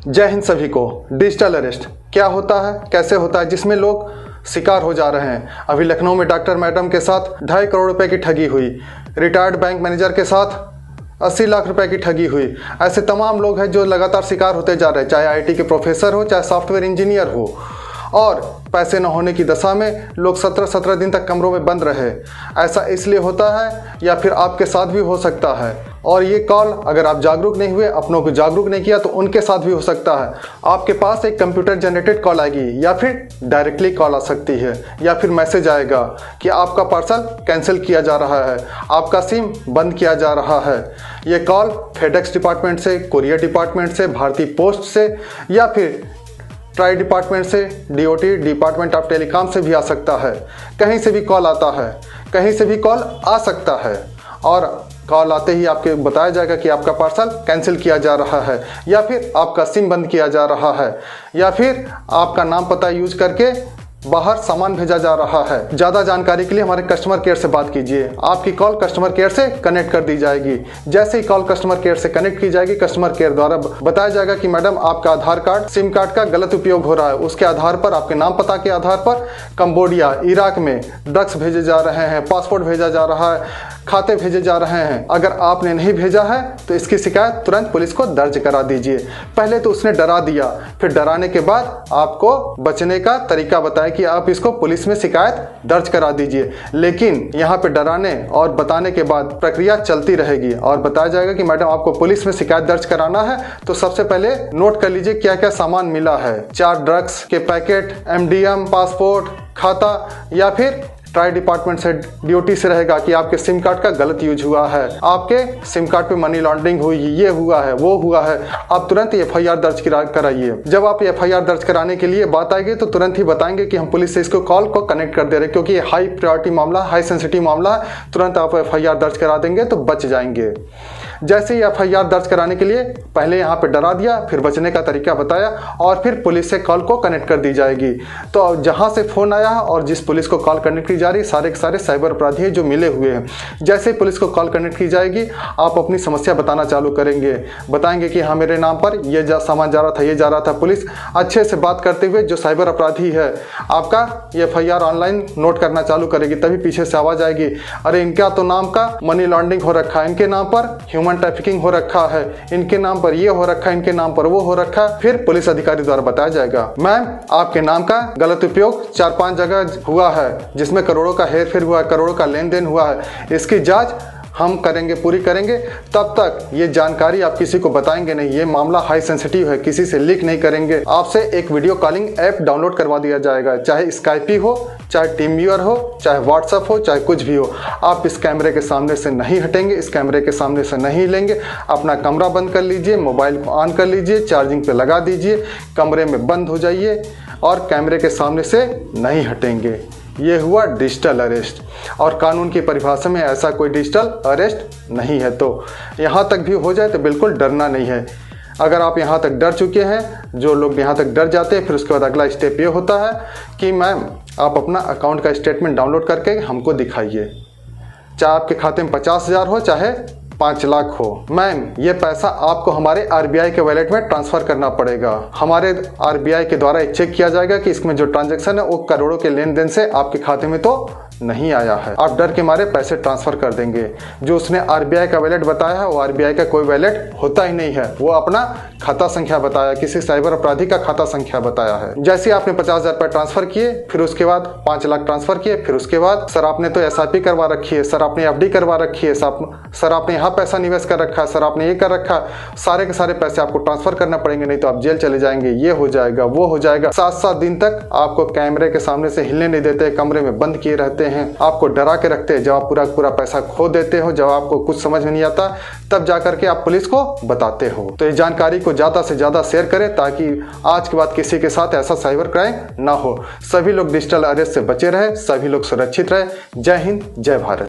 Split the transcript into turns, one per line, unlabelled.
जय हिंद सभी को। डिजिटल अरेस्ट क्या होता है, कैसे होता है, जिसमें लोग शिकार हो जा रहे हैं। अभी लखनऊ में डॉक्टर मैडम के साथ 2.5 करोड़ रुपए की ठगी हुई, रिटायर्ड बैंक मैनेजर के साथ 80 लाख रुपए की ठगी हुई। ऐसे तमाम लोग हैं जो लगातार शिकार होते जा रहे हैं, चाहे आईटी के प्रोफेसर हो, चाहे सॉफ्टवेयर इंजीनियर हो। और पैसे न होने की दशा में लोग 17 दिन तक कमरों में बंद रहे। ऐसा इसलिए होता है या फिर आपके साथ भी हो सकता है। और ये कॉल अगर आप जागरूक नहीं हुए, अपनों को जागरूक नहीं किया, तो उनके साथ भी हो सकता है। आपके पास एक कंप्यूटर जनरेटेड कॉल आएगी या फिर डायरेक्टली कॉल आ सकती है या फिर मैसेज आएगा कि आपका पार्सल कैंसिल किया जा रहा है, आपका सिम बंद किया जा रहा है। ये कॉल फेडेक्स डिपार्टमेंट से, कुरियर डिपार्टमेंट से, भारतीय पोस्ट से या फिर ट्राई डिपार्टमेंट से, डीओटी डिपार्टमेंट ऑफ टेलीकॉम से भी आ सकता है। कहीं से भी कॉल आता है, कहीं से भी कॉल आ सकता है। और कॉल आते ही आपके बताया जाएगा कि आपका पार्सल कैंसिल किया जा रहा है या फिर आपका सिम बंद किया जा रहा है या फिर आपका नाम पता यूज करके बाहर सामान भेजा जा रहा है। ज़्यादा जानकारी के लिए हमारे कस्टमर केयर से बात कीजिए। आपकी कॉल कस्टमर केयर से कनेक्ट कर दी जाएगी। जैसे ही कॉल कस्टमर केयर से कनेक्ट की जाएगी, कस्टमर केयर द्वारा बताया जाएगा कि मैडम आपका आधार कार्ड, सिम कार्ड का गलत उपयोग हो रहा है। उसके आधार पर, आपके नाम पता के आधार पर कंबोडिया, इराक में ड्रग्स भेजे जा रहे हैं, पासपोर्ट भेजा जा रहा है, खाते भेजे जा रहे हैं। अगर आपने नहीं भेजा है तो इसकी शिकायत तुरंत पुलिस को दर्ज करा दीजिए। पहले तो उसने डरा दिया, फिर डराने के बाद आपको बचने का तरीका बताया कि आप इसको पुलिस में शिकायत दर्ज करा दीजिए। लेकिन यहाँ पे डराने और बताने के बाद प्रक्रिया चलती रहेगी और बताया जाएगा कि मैडम आपको पुलिस में शिकायत दर्ज कराना है तो सबसे पहले नोट कर लीजिए क्या क्या सामान मिला है। 4 ड्रग्स के पैकेट, MDM, पासपोर्ट, खाता या फिर ट्राई डिपार्टमेंट से, ड्यूटी से रहेगा कि आपके सिम कार्ड का गलत यूज हुआ है, आपके सिम कार्ड पे मनी लॉन्ड्रिंग हुई, ये हुआ है, वो हुआ है। आप तुरंत FIR दर्ज कराइए। जब आप FIR दर्ज कराने के लिए बात आएगी तो तुरंत ही बताएंगे कि हम पुलिस से इसको कॉल को कनेक्ट कर दे रहे हैं, क्योंकि ये हाई प्रायोरिटी मामला, हाई सेंसिटिव मामला है। तुरंत आप FIR दर्ज करा देंगे तो बच जाएंगे। जैसे ही FIR दर्ज कराने के लिए पहले यहाँ पे डरा दिया, फिर बचने का तरीका बताया और फिर पुलिस से कॉल को कनेक्ट कर दी जाएगी। तो जहाँ से फ़ोन आया और जिस पुलिस को कॉल कनेक्ट की जा रही, सारे के सारे साइबर अपराधी हैं जो मिले हुए हैं। जैसे ही पुलिस को कॉल कनेक्ट की जाएगी, आप अपनी समस्या बताना चालू करेंगे। बताएंगे कि हाँ, मेरे नाम पर ये सामान जा रहा था, ये जा रहा था। पुलिस अच्छे से बात करते हुए जो साइबर अपराधी है आपका FIR ऑनलाइन नोट करना चालू करेगी। तभी पीछे से आवाज़ आएगी, अरे इनका तो नाम का मनी लॉन्ड्रिंग हो रखा है, इनके नाम पर ह्यूमन ट्रैफिकिंग हो रखा है, इनके नाम पर ये हो रखा है, इनके नाम पर वो हो रखा है। फिर पुलिस अधिकारी द्वारा बताया जाएगा, मैम आपके नाम का गलत उपयोग 4-5 जगह हुआ है, जिसमें करोड़ों का हेर फेर हुआ है, करोड़ों का लेन देन हुआ है। इसकी जांच हम करेंगे, पूरी करेंगे। तब तक ये जानकारी आप किसी को बताएंगे नहीं। ये मामला हाई सेंसिटिव है, किसी से लीक नहीं करेंगे। आपसे एक वीडियो कॉलिंग ऐप डाउनलोड करवा दिया जाएगा, चाहे स्काइपी हो, चाहे टीम व्यूअर हो, चाहे व्हाट्सएप हो, चाहे कुछ भी हो। आप इस कैमरे के सामने से नहीं हटेंगे, इस कैमरे के सामने से नहीं लेंगे। अपना कमरा बंद कर लीजिए, मोबाइल को ऑन कर लीजिए, चार्जिंग पे लगा दीजिए, कमरे में बंद हो जाइए और कैमरे के सामने से नहीं हटेंगे। ये हुआ डिजिटल अरेस्ट। और कानून की परिभाषा में ऐसा कोई डिजिटल अरेस्ट नहीं है। तो यहाँ तक भी हो जाए तो बिल्कुल डरना नहीं है। अगर आप यहाँ तक डर चुके हैं, जो लोग यहाँ तक डर जाते हैं, फिर उसके बाद अगला स्टेप ये होता है कि मैम आप अपना अकाउंट का स्टेटमेंट डाउनलोड करके हमको दिखाइए। चाहे आपके खाते में 50,000 हो, चाहे 5 लाख हो। मैम ये पैसा आपको हमारे RBI के वॉलेट में ट्रांसफ़र करना पड़ेगा। हमारे RBI के द्वारा चेक किया जाएगा कि इसमें जो ट्रांजैक्शन है वो करोड़ों के लेन देन से आपके खाते में तो नहीं आया है। आप डर के मारे पैसे ट्रांसफ़र कर देंगे। जो उसने RBI का वॉलेट बताया है वो RBI का कोई वॉलेट होता ही नहीं है। वो अपना खाता संख्या बताया, किसी साइबर अपराधी का खाता संख्या बताया है। जैसे आपने 50,000 रुपये ट्रांसफ़र किए, फिर उसके बाद 5 लाख ट्रांसफ़र किए, फिर उसके बाद सर आपने तो SIP करवा रखी है, सर आपने FD करवा रखी है, सर आपने यहाँ पैसा निवेश कर रखा है, सर आपने ये कर रखा है। सारे के सारे पैसे आपको ट्रांसफ़र करना पड़ेंगे, नहीं तो आप जेल चले जाएंगे। ये हो जाएगा, वो हो जाएगा। 7-7 दिन तक आपको कैमरे के सामने से हिलने नहीं देते, कमरे में बंद किए रहते हैं, आपको डरा के रखते हैं। जब आप पूरा पैसा खो देते हो, जब आपको कुछ समझ में नहीं आता, तब जाकर के आप पुलिस को बताते हो। तो इस जानकारी को ज़्यादा से ज़्यादा शेयर करें ताकि आज के बाद किसी के साथ ऐसा साइबर क्राइम ना हो। सभी लोग डिजिटल अरेस्ट से बचे रहे, सभी लोग सुरक्षित रहे। जय हिंद, जय भारत।